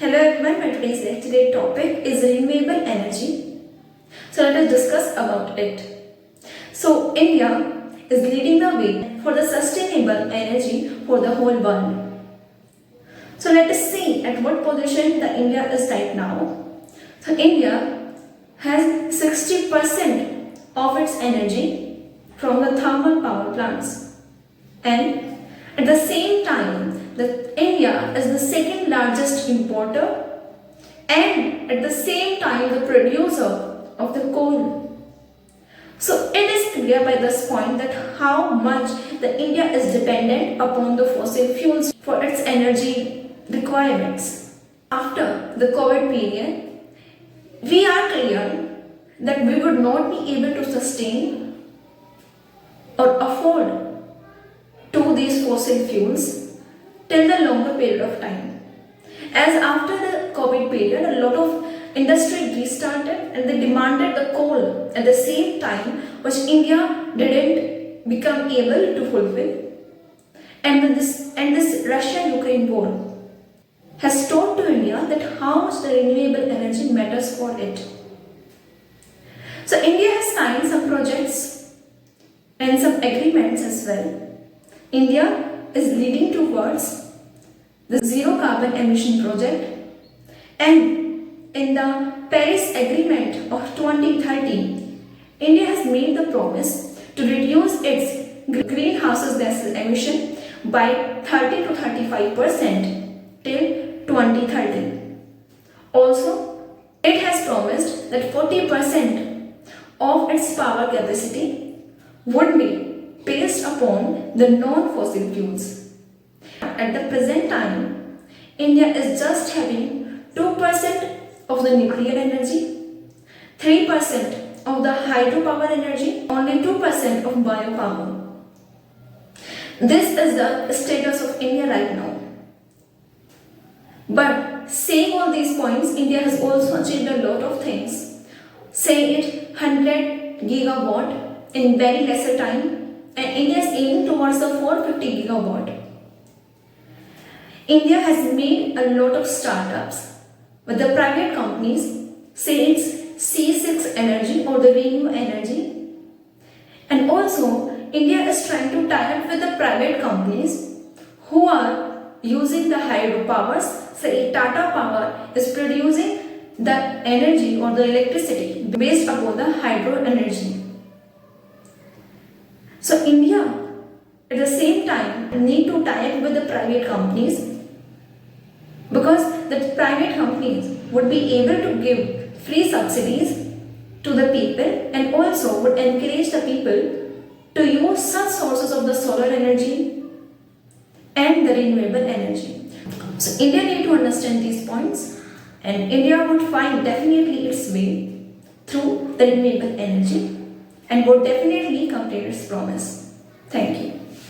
Hello everyone, my today's lecture topic is renewable energy. So let us discuss about it. So India is leading the way for the sustainable energy for the whole world. So let us see at what position the India is right now. So India has 60% of its energy from the thermal power plants, and at the same time India is the second largest importer and at the same time the producer of the coal. So it is clear by this point that how much the India is dependent upon the fossil fuels for its energy requirements. After the COVID period, we are clear that we would not be able to sustain or afford to these fossil fuels till the longer period of time. As after the COVID period, a lot of industry restarted and they demanded the coal at the same time, which India didn't become able to fulfill. And this Russia-Ukraine war has taught to India that how much the renewable energy matters for it. So India has signed some projects and some agreements as well. India is leading towards the zero carbon emission project, and in the Paris Agreement of 2030, India has made the promise to reduce its greenhouse gas emission by 30 to 35% till 2030. Also, it has promised that 40% of its power capacity would be based upon the non-fossil fuels. At the present time, India is just having 2% of the nuclear energy, 3% of the hydropower energy, only 2% of biopower. This is the status of India right now. But saying all these points, India has also achieved a lot of things. Say it 100 gigawatt in very lesser time, and India is aiming towards the 450 gigawatt. India has made a lot of startups with the private companies, say it's C6 Energy or the Renew Energy. And also, India is trying to tie up with the private companies who are using the hydropowers. Say Tata Power is producing the energy or the electricity based upon the hydro energy. So India at the same time need to tie up with the private companies, because the private companies would be able to give free subsidies to the people and also would encourage the people to use such sources of the solar energy and the renewable energy. So India need to understand these points, and India would find definitely its way through the renewable energy and would definitely complete its promise. Thank you.